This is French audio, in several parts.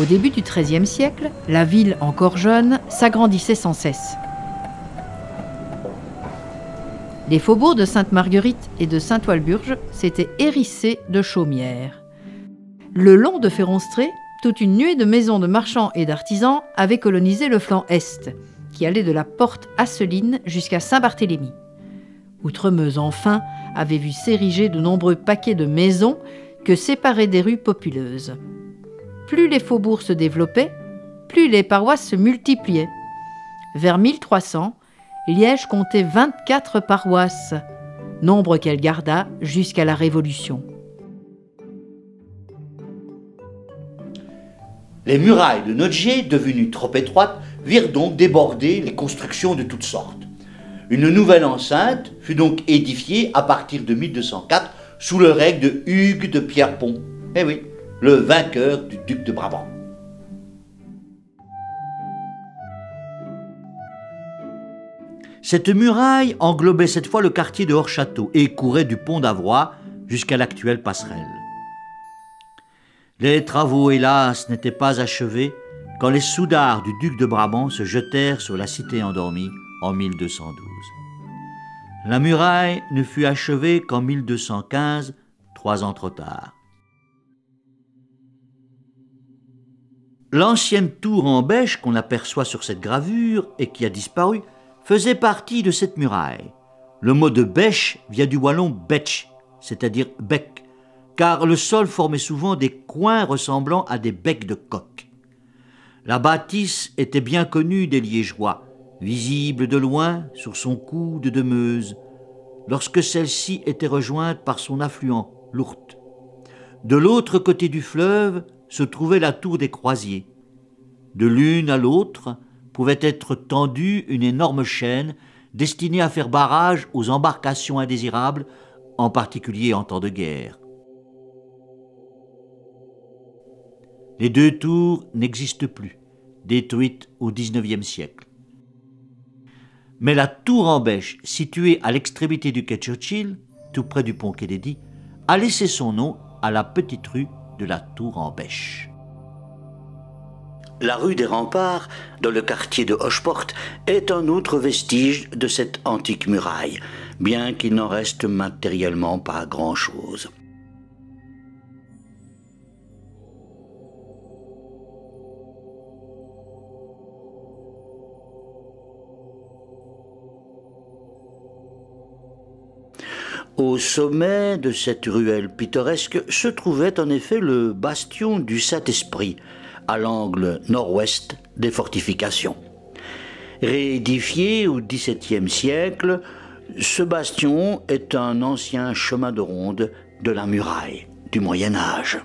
Au début du XIIIe siècle, la ville, encore jeune, s'agrandissait sans cesse. Les faubourgs de Sainte-Marguerite et de Saint-Walburge s'étaient hérissés de chaumières. Le long de Féronstrée, toute une nuée de maisons de marchands et d'artisans avait colonisé le flanc est, qui allait de la porte Asseline jusqu'à Saint-Barthélemy. Outremeuse, enfin, avait vu s'ériger de nombreux paquets de maisons que séparaient des rues populeuses. Plus les faubourgs se développaient, plus les paroisses se multipliaient. Vers 1300, Liège comptait 24 paroisses, nombre qu'elle garda jusqu'à la Révolution. Les murailles de Notgier, devenues trop étroites, virent donc déborder les constructions de toutes sortes. Une nouvelle enceinte fut donc édifiée à partir de 1204 sous le règne de Hugues de Pierrepont. Eh oui, le vainqueur du duc de Brabant. Cette muraille englobait cette fois le quartier de Hors-Château et courait du pont d'Avroy jusqu'à l'actuelle passerelle. Les travaux, hélas, n'étaient pas achevés quand les soudards du duc de Brabant se jetèrent sur la cité endormie en 1212. La muraille ne fut achevée qu'en 1215, 3 ans trop tard. L'ancienne tour en bêche qu'on aperçoit sur cette gravure et qui a disparu faisait partie de cette muraille. Le mot de bêche vient du wallon betch, c'est-à-dire bec, car le sol formait souvent des coins ressemblant à des becs de coq. La bâtisse était bien connue des Liégeois, visible de loin sur son coude de Meuse, lorsque celle-ci était rejointe par son affluent, l'Ourthe. De l'autre côté du fleuve se trouvait la tour des Croisiers. De l'une à l'autre pouvait être tendue une énorme chaîne destinée à faire barrage aux embarcations indésirables, en particulier en temps de guerre. Les deux tours n'existent plus, détruites au XIXe siècle. Mais la tour en bêche, située à l'extrémité du quai Churchill, tout près du pont Kennedy, a laissé son nom à la petite rue de la Tour en bêche. La rue des Remparts, dans le quartier de Hocheport, est un autre vestige de cette antique muraille, bien qu'il n'en reste matériellement pas grand-chose. Au sommet de cette ruelle pittoresque se trouvait en effet le bastion du Saint-Esprit, à l'angle nord-ouest des fortifications. Réédifié au XVIIe siècle, ce bastion est un ancien chemin de ronde de la muraille du Moyen Âge.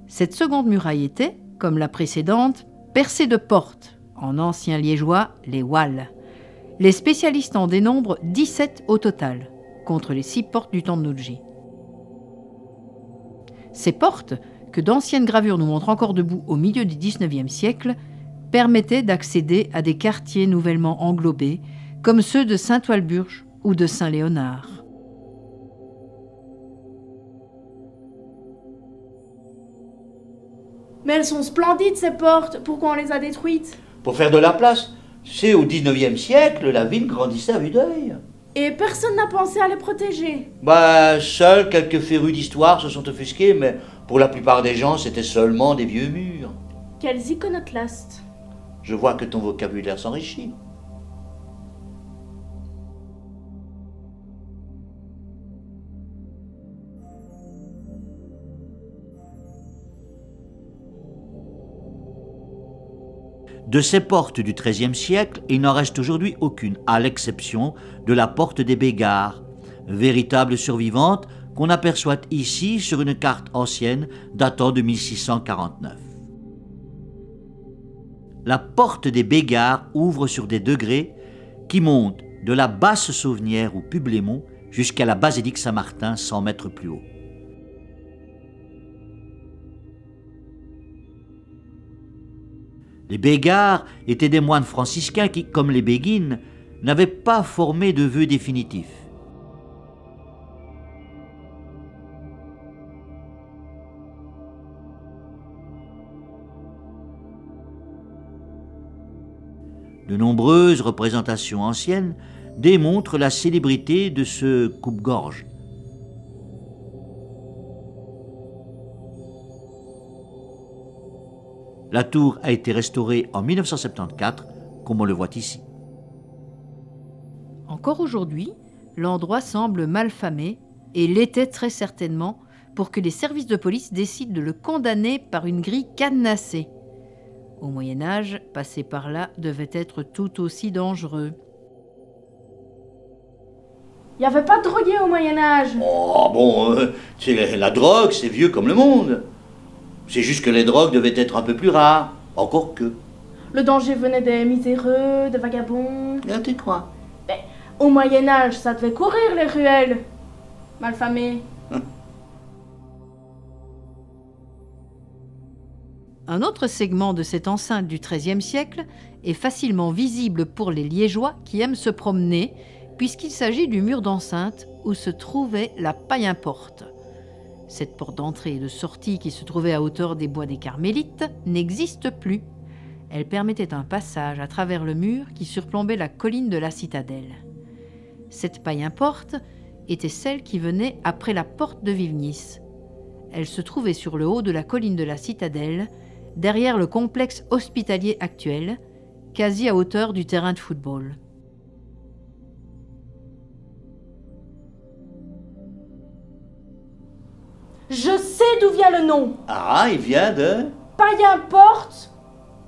Cette seconde muraille était, comme la précédente, percée de portes, en ancien liégeois, les walles. Les spécialistes en dénombrent 17 au total, contre les 6 portes du temps de Notgier. Ces portes, que d'anciennes gravures nous montrent encore debout au milieu du XIXe siècle, permettaient d'accéder à des quartiers nouvellement englobés, comme ceux de Sainte-Walburge ou de Saint-Léonard. Mais elles sont splendides, ces portes. Pourquoi on les a détruites? Pour faire de la place. C'est au XIXe siècle, la ville grandissait à vue d'œil. Et personne n'a pensé à les protéger. Seuls quelques férus d'histoire se sont offusqués, mais pour la plupart des gens, c'était seulement des vieux murs. Quels iconoclastes. Je vois que ton vocabulaire s'enrichit. De ces portes du XIIIe siècle, il n'en reste aujourd'hui aucune, à l'exception de la porte des Bégards, véritable survivante qu'on aperçoit ici sur une carte ancienne datant de 1649. La porte des Bégards ouvre sur des degrés qui montent de la Basse-Sauvenière ou Publémont jusqu'à la basilique Saint-Martin 100 mètres plus haut. Les Bégards étaient des moines franciscains qui, comme les Béguines, n'avaient pas formé de vœux définitifs. De nombreuses représentations anciennes démontrent la célébrité de ce coupe-gorge. La tour a été restaurée en 1974, comme on le voit ici. Encore aujourd'hui, l'endroit semble mal famé, et l'était très certainement, pour que les services de police décident de le condamner par une grille cadenassée. Au Moyen-Âge, passer par là devait être tout aussi dangereux. Il n'y avait pas de drogués au Moyen-Âge. Oh bon, la drogue, c'est vieux comme le monde. C'est juste que les drogues devaient être un peu plus rares, encore que. Le danger venait des miséreux, des vagabonds. Ah, tu crois? Mais au Moyen-Âge, ça devait courir les ruelles. Malfamés. Un autre segment de cette enceinte du XIIIe siècle est facilement visible pour les Liégeois qui aiment se promener, puisqu'il s'agit du mur d'enceinte où se trouvait la paille-importe. Cette porte d'entrée et de sortie qui se trouvait à hauteur des bois des Carmélites n'existe plus. Elle permettait un passage à travers le mur qui surplombait la colline de la citadelle. Cette paille-importe était celle qui venait après la porte de Vivnis. Elle se trouvait sur le haut de la colline de la citadelle, derrière le complexe hospitalier actuel, quasi à hauteur du terrain de football. Je sais d'où vient le nom. Ah, il vient de... Païen-porte,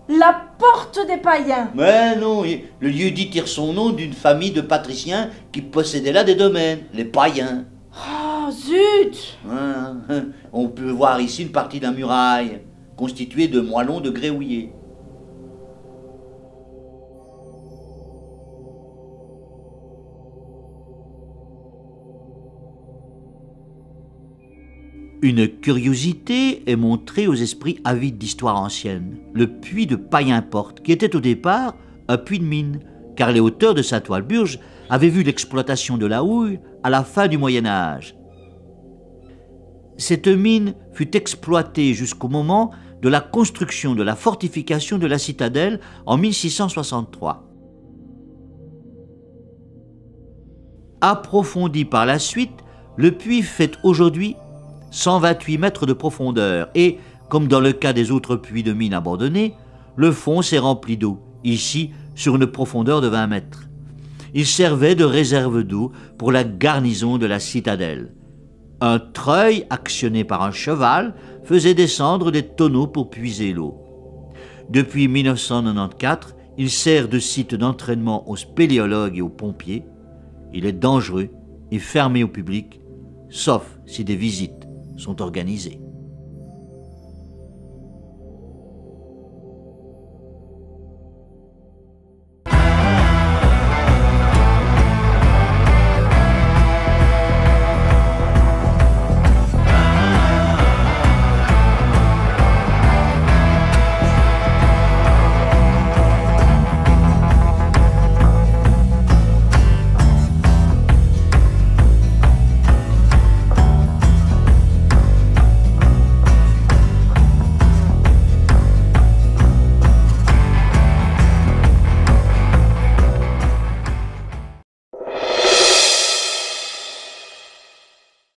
la porte des païens. Mais non, le lieu-dit tire son nom d'une famille de patriciens qui possédaient là des domaines, les païens. Oh, zut! On peut voir ici une partie de la muraille, constituée de moellons de grès-houillés. Une curiosité est montrée aux esprits avides d'histoire ancienne. Le puits de Païen-Porte, qui était au départ un puits de mine, car les hauteurs de Saint-Walburge avaient vu l'exploitation de la houille à la fin du Moyen-Âge. Cette mine fut exploitée jusqu'au moment de la construction de la fortification de la citadelle en 1663. Approfondi par la suite, le puits fait aujourd'hui 128 mètres de profondeur et, comme dans le cas des autres puits de mines abandonnés, le fond s'est rempli d'eau, ici sur une profondeur de 20 mètres. Il servait de réserve d'eau pour la garnison de la citadelle. Un treuil actionné par un cheval faisait descendre des tonneaux pour puiser l'eau. Depuis 1994, il sert de site d'entraînement aux spéléologues et aux pompiers. Il est dangereux et fermé au public, sauf si des visites sont organisées.